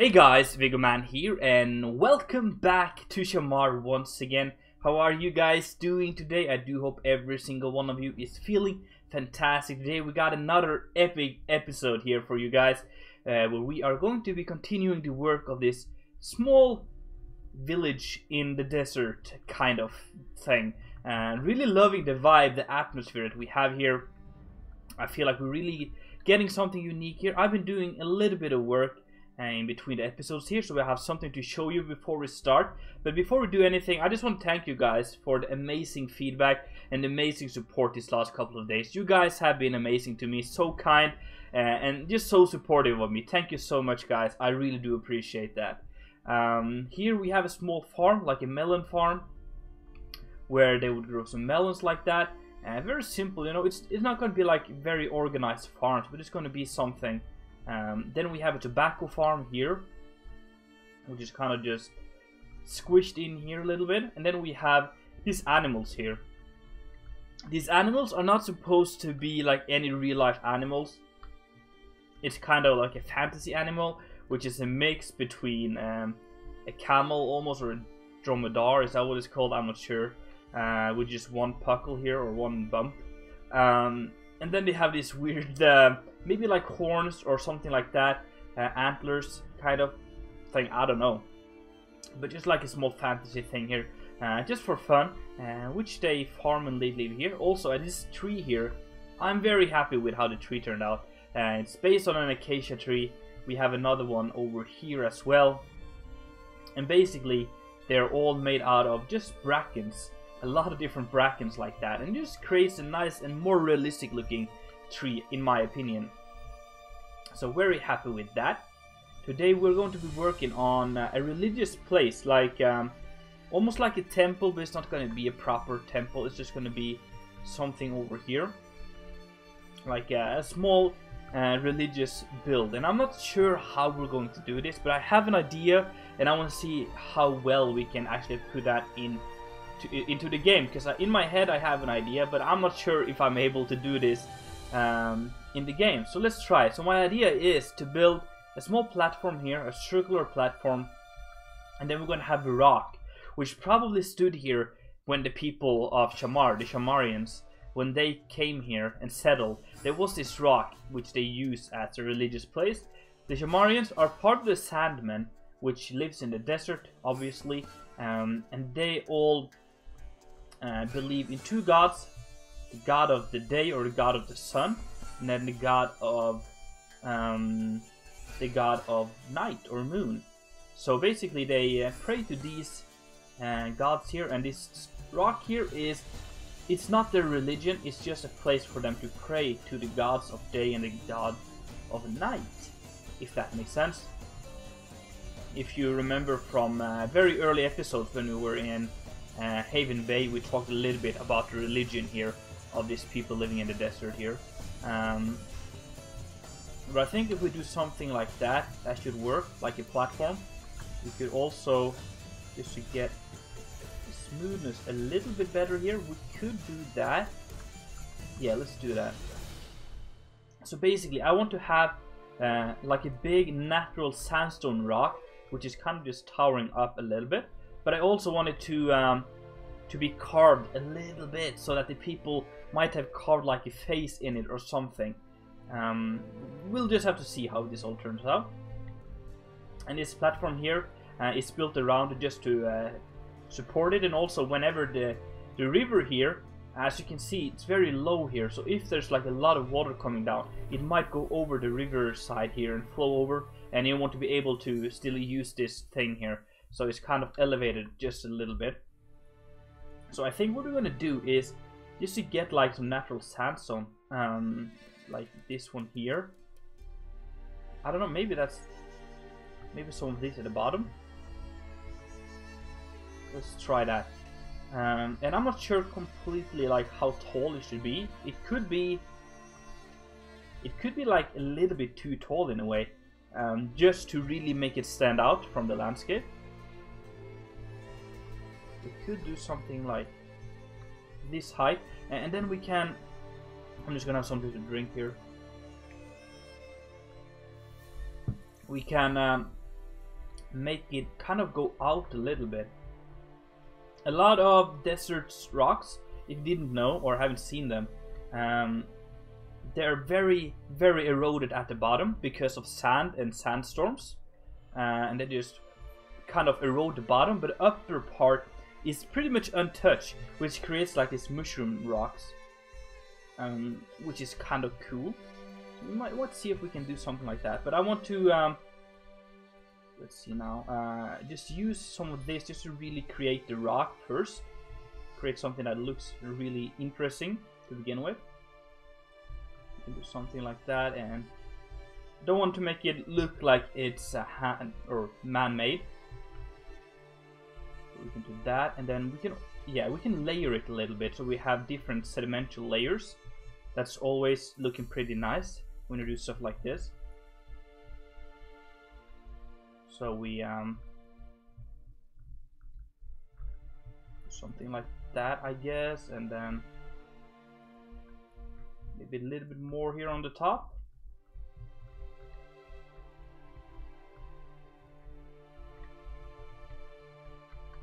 Hey guys, Vigoman here, and welcome back to Shamar once again. How are you guys doing today? I do hope every single one of you is feeling fantastic today. We got another epic episode here for you guys, where we are going to be continuing the work of this small village in the desert kind of thing. And really loving the vibe, the atmosphere that we have here. I feel like we're really getting something unique here. I've been doing a little bit of work in between the episodes here, so we have something to show you before we start. But before we do anything, I just want to thank you guys for the amazing feedback and amazing support these last couple of days. You guys have been amazing to me, so kind and just so supportive of me. Thank you so much, guys. I really do appreciate that. Here we have a small farm, like a melon farm, where they would grow some melons like that. Very simple, you know. It's not going to be like very organized farms, but it's going to be something. Then we have a tobacco farm here, which is kind of just squished in here a little bit. And then we have these animals here. These animals are not supposed to be like any real life animals. It's kind of like a fantasy animal, which is a mix between a camel almost, or a dromedar. Is that what it's called? I'm not sure. With just one puckle here, or one bump. And then they have this weird, maybe like horns or something like that, antlers kind of thing, I don't know. But just like a small fantasy thing here, just for fun, which they farm and live here. Also, at this tree here, I'm very happy with how the tree turned out. It's based on an acacia tree. We have another one over here as well. And basically, they're all made out of just brackens. A lot of different brackens like that, and just creates a nice and more realistic looking tree, in my opinion. So very happy with that. Today we're going to be working on a religious place, like almost like a temple, but it's not going to be a proper temple. It's just going to be something over here, like a small religious build. And I'm not sure how we're going to do this, but I have an idea, and I want to see how well we can actually put that into the game, because in my head I have an idea, but I'm not sure if I'm able to do this in the game. So let's try. So my idea is to build a small platform here, a circular platform, and then we're going to have a rock, which probably stood here when the people of Shamar, the Shamarians, when they came here and settled. There was this rock which they use as a religious place. The Shamarians are part of the Sandmen, which lives in the desert, obviously, and they all believe in two gods: the god of the day, or the god of the sun, and then the god of night or moon. So basically they pray to these gods here, and this rock here it's not their religion, it's just a place for them to pray to the gods of day and the god of night, if that makes sense. If you remember from very early episodes when we were in Haven Bay, we talked a little bit about the religion here of these people living in the desert here. But I think if we do something like that, that should work, like a platform. We could also, just to get the smoothness a little bit better here, we could do that. Yeah, let's do that. So basically, I want to have like a big natural sandstone rock, which is kind of just towering up a little bit. But I also wanted to be carved a little bit, so that the people might have carved like a face in it or something. We'll just have to see how this all turns out. And this platform here is built around it just to support it, and also whenever the river here, as you can see, it's very low here. So if there's like a lot of water coming down, it might go over the river side here and flow over, and you want to be able to still use this thing here. So it's kind of elevated just a little bit. So I think what we're going to do is just to get like some natural sandstone, like this one here. I don't know, maybe some of this at the bottom. Let's try that. And I'm not sure completely like how tall it should be. It could be like a little bit too tall in a way, just to really make it stand out from the landscape. We could do something like this height, and then we can, I'm just gonna have something to drink here. We can make it kind of go out a little bit. A lot of desert rocks, if you didn't know or haven't seen them, they're very, very eroded at the bottom because of sand and sandstorms, and they just kind of erode the bottom, but the upper part is pretty much untouched, which creates like these mushroom rocks, which is kind of cool. So we might want to see if we can do something like that, but I want to let's see now, just use some of this just to really create the rock first, create something that looks really interesting to begin with. You can do something like that, and don't want to make it look like it's a hand or man-made. So we can do that, and then we can layer it a little bit so we have different sedimental layers. That's always looking pretty nice when you do stuff like this. So we something like that, I guess, and then maybe a little bit more here on the top.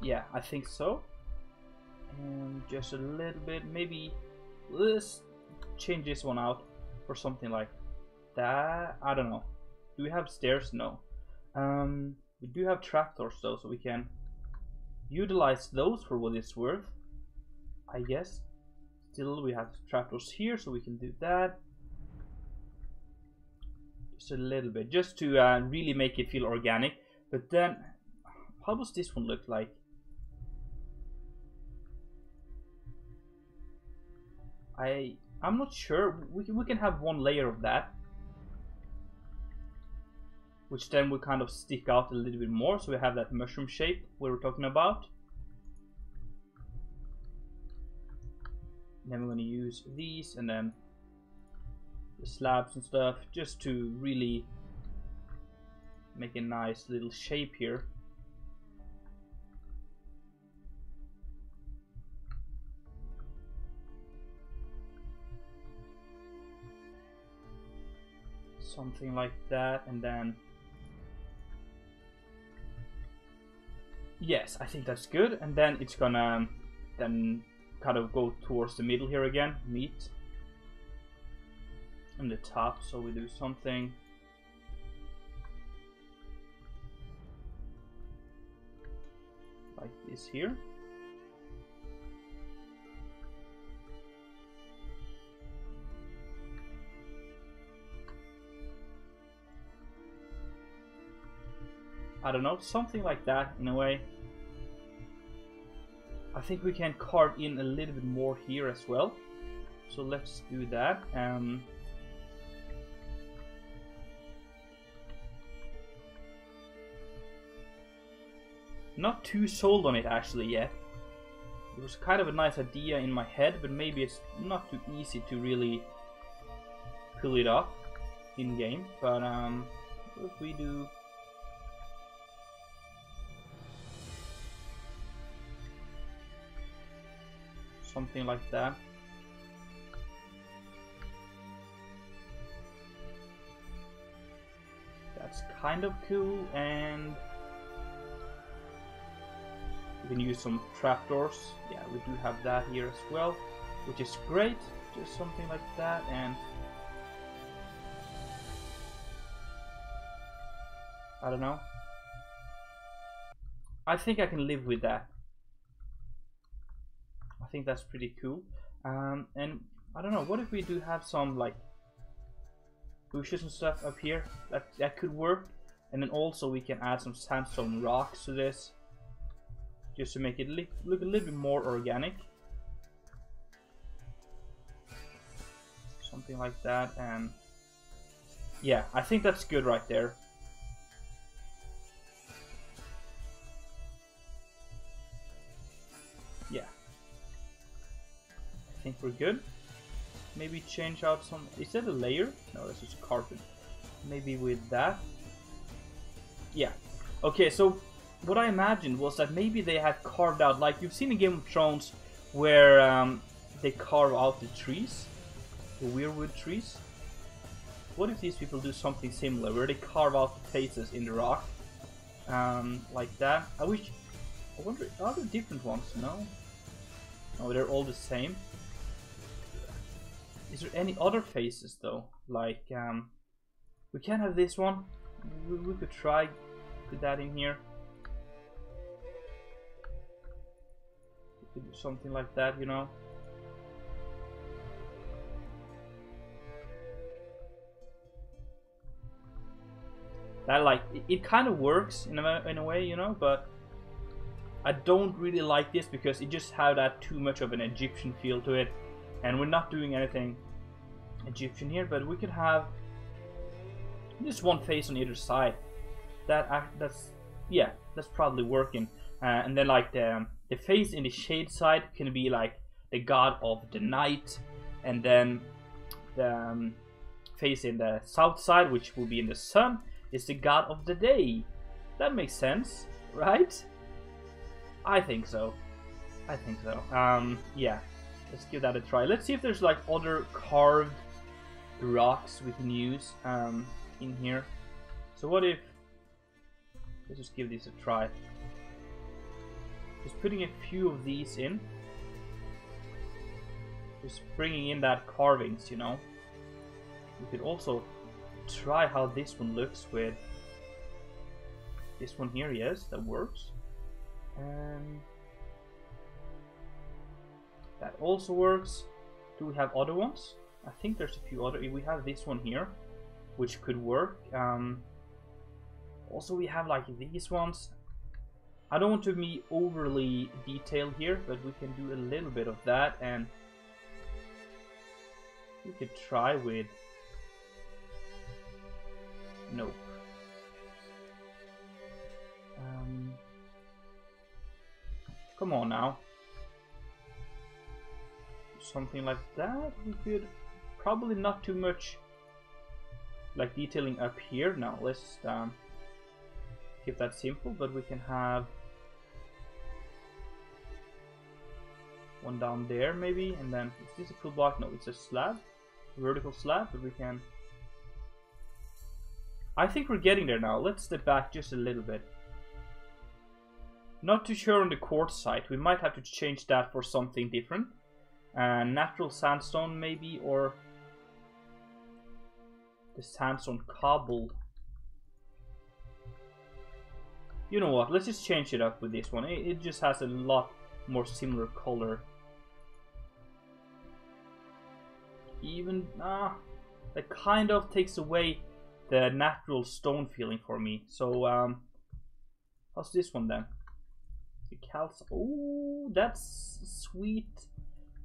Yeah, I think so. And just a little bit, maybe let's change this one out for something like that. I don't know. Do we have stairs? No. We do have trapdoors though, so we can utilize those for what it's worth, I guess. Still, we have trapdoors here, so we can do that. Just a little bit, just to really make it feel organic. But then, how does this one look like? I'm not sure. We can have one layer of that, which then will kind of stick out a little bit more, so we have that mushroom shape we were talking about. And then we're going to use these and then the slabs and stuff just to really make a nice little shape here. Something like that, and then yes, I think that's good. And then it's gonna then kind of go towards the middle here again, meet on the top. So we do something like this here. I don't know, something like that in a way. I think we can carve in a little bit more here as well. So let's do that. Not too sold on it actually yet. It was kind of a nice idea in my head, but maybe it's not too easy to really pull it off in game. But what if we do something like that? That's kind of cool, and we can use some trapdoors. Yeah, we do have that here as well, which is great. Just something like that, and I don't know. I think I can live with that. I think that's pretty cool. And I don't know, what if we do have some like bushes and stuff up here? That could work. And then also we can add some sandstone rocks to this, just to make it look a little bit more organic. Something like that, and yeah, I think that's good right there. Yeah, I think we're good. Maybe change out some, is that a layer? No, that's just carpet. Maybe with that. Yeah, okay, so what I imagined was that maybe they had carved out, like you've seen in Game of Thrones, where they carve out the trees, the weirwood trees. What if these people do something similar, where they carve out the faces in the rock? like that. I wonder, are there different ones? No? No, they're all the same. Is there any other faces though? Like, we can have this one. We could try put that in here. We could do something like that, you know. That, like, it kind of works in a way, you know, but I don't really like this because it just had that too much of an Egyptian feel to it, and we're not doing anything Egyptian here. But we could have just one face on either side. That's probably working. And then like the face in the shade side can be like the god of the night, and then the face in the south side, which will be in the sun, is the god of the day. That makes sense, right? I think so. Yeah, let's give that a try. Let's see if there's like other carved rocks we can use in here. So what if, let's just give this a try. Just putting a few of these in. Just bringing in that carvings, you know. We could also try how this one looks with this one here. Yes, that works. And that also works. Do we have other ones? I think there's a few other. We have this one here, which could work. Also, we have like these ones. I don't want to be overly detailed here, but we can do a little bit of that, and we could try with. Nope. Come on now. Something like that. We could probably not too much like detailing up here. Now let's keep that simple, but we can have one down there maybe, and then is this a full block? No, it's a slab, vertical slab, but we can. I think we're getting there now. Let's step back just a little bit. Not too sure on the quartz side. We might have to change that for something different. Natural sandstone maybe, or the sandstone cobble. You know what? Let's just change it up with this one. It just has a lot more similar color. Even that kind of takes away the natural stone feeling for me. So how's this one then? The calc. Oh, that's sweet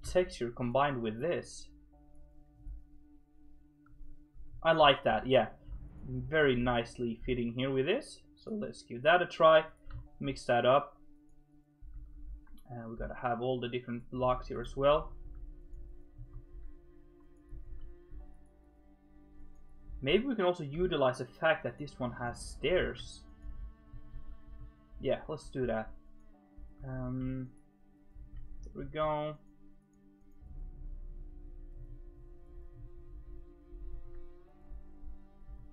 texture combined with this. I like that. Yeah, very nicely fitting here with this. So let's give that a try. Mix that up. And we gotta have all the different blocks here as well. Maybe we can also utilize the fact that this one has stairs. Yeah, let's do that. There we go.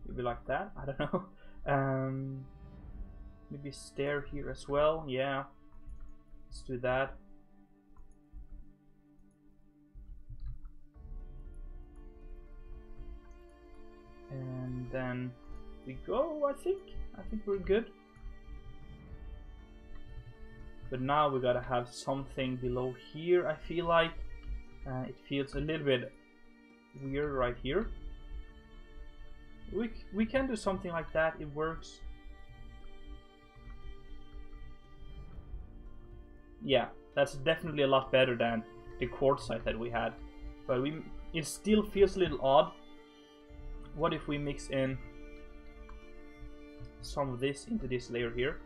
Maybe like that. I don't know. Maybe stair here as well. Yeah, let's do that. And then we go. I think we're good. But now we gotta have something below here. I feel like it feels a little bit weird right here. We can do something like that. It works. Yeah, that's definitely a lot better than the quartzite that we had. But it still feels a little odd. What if we mix in some of this into this layer here?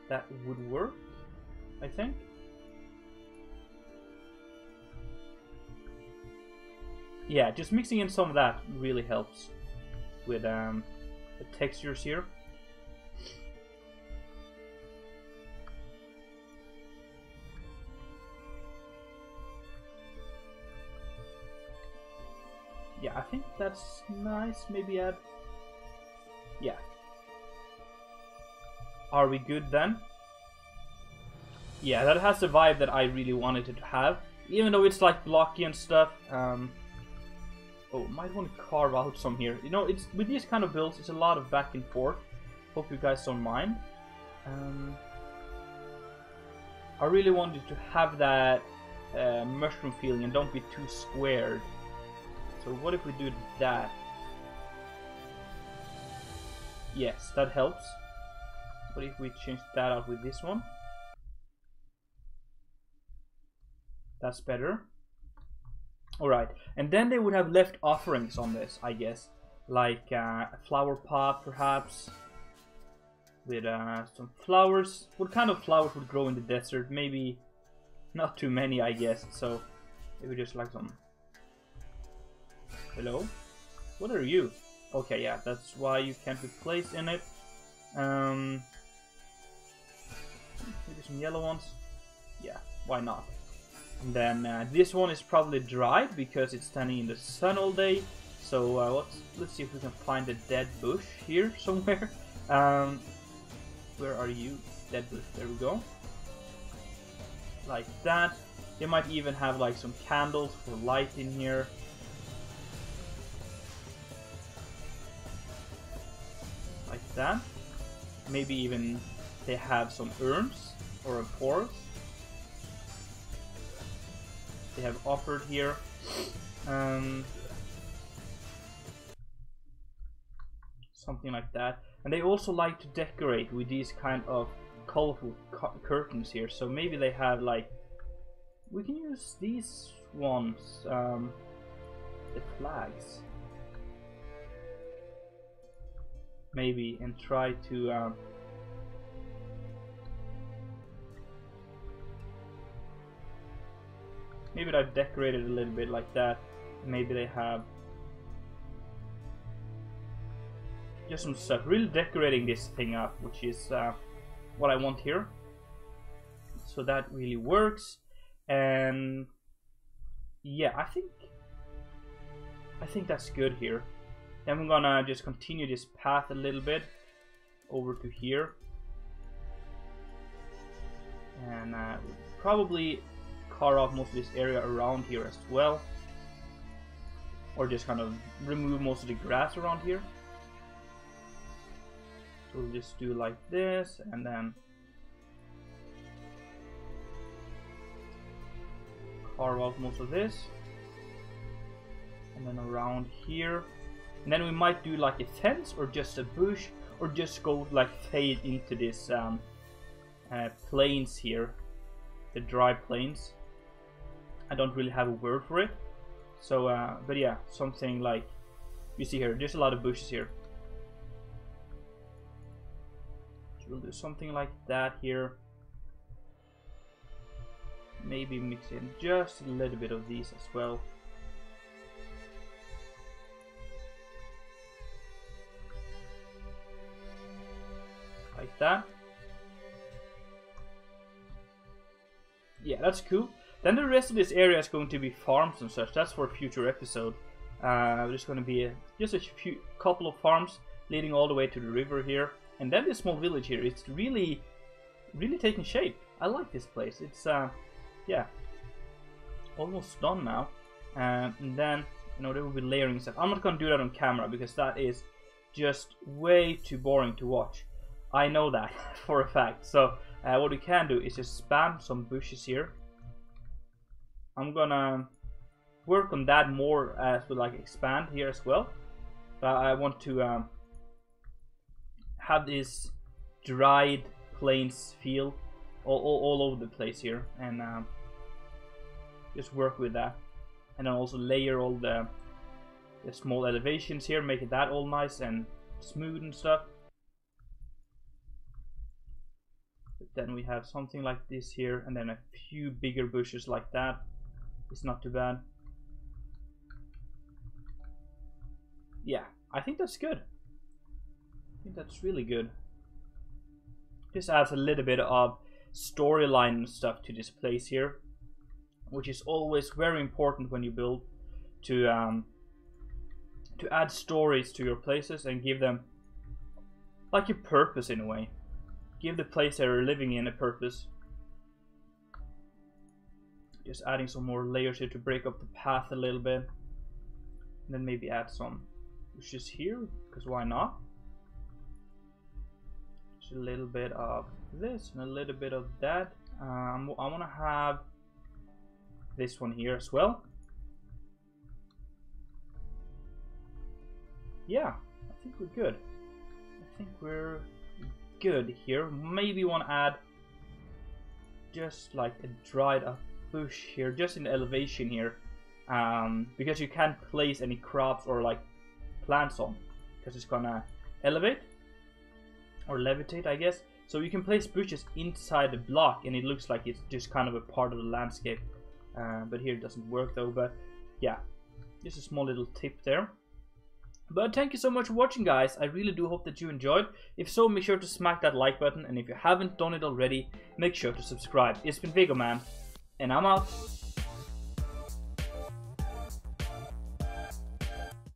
That would work, I think. Yeah, just mixing in some of that really helps with the textures here. Yeah, I think that's nice. Maybe add. Yeah. Are we good then? Yeah, that has the vibe that I really wanted it to have. Even though it's like blocky and stuff. Oh, might want to carve out some here. You know, it's with these kind of builds, it's a lot of back and forth. Hope you guys don't mind. I really wanted to have that mushroom feeling and don't be too squared. So what if we do that? Yes, that helps. What if we change that out with this one? That's better. Alright, and then they would have left offerings on this, I guess. Like a flower pot, perhaps. With some flowers. What kind of flowers would grow in the desert? Maybe not too many, I guess. So maybe just like some... Hello? What are you? Okay, yeah, that's why you can't be placed in it. Maybe some yellow ones. Yeah, why not? And then this one is probably dried because it's standing in the sun all day. So let's see if we can find a dead bush here somewhere. Where are you? Dead bush. There we go. Like that. They might even have like some candles for light in here. Like that. Maybe even they have some urns or a forest. They have offered here. Something like that. And they also like to decorate with these kind of colorful curtains here. So maybe they have like... We can use these ones. The flags. Maybe, and try to... Maybe I decorate it a little bit like that. Maybe they have just some stuff. Really decorating this thing up, which is what I want here. So that really works. And yeah, I think that's good here. Then we're gonna just continue this path a little bit over to here. And probably carve off most of this area around here as well, or just kind of remove most of the grass around here. So we'll just do like this, and then carve out most of this, and then around here, and then we might do like a fence or just a bush, or just go like fade into this plains here, the dry plains. I don't really have a word for it. So, but yeah, something like you see here. There's a lot of bushes here. So we'll do something like that here. Maybe mix in just a little bit of these as well. Like that. Yeah, that's cool. Then the rest of this area is going to be farms and such. That's for a future episode. There's going to be just a couple of farms leading all the way to the river here, and then this small village here. It's really taking shape. I like this place. It's yeah, almost done now. And then there will be layering stuff. I'm not going to do that on camera because that is just way too boring to watch. I know that for a fact. So what we can do is just spam some bushes here. I'm gonna work on that more as we like expand here as well. But I want to have this dried plains feel all over the place here, and just work with that, and then also layer all the small elevations here, make that all nice and smooth and stuff. But then we have something like this here, and then a few bigger bushes like that. It's not too bad. Yeah, I think that's good. I think that's really good. This adds a little bit of storyline and stuff to this place here, which is always very important when you build, to add stories to your places and give them like a purpose in a way. give the place they're living in a purpose. Just adding some more layers here to break up the path a little bit. And then maybe add some bushes here, because why not? Just a little bit of this and a little bit of that. I want to have this one here as well. Yeah, I think we're good. I think we're good here. Maybe want to add just like a dried up bush here, just in the elevation here, because you can't place any crops or like plants on, because it's gonna elevate or levitate, I guess. So you can place bushes inside the block and it looks like it's just kind of a part of the landscape, but here it doesn't work though. But yeah, just a small little tip there. But thank you so much for watching, guys. I really do hope that you enjoyed. If so, make sure to smack that like button, and if you haven't done it already, make sure to subscribe. It's been Viggo Man, and I'm out.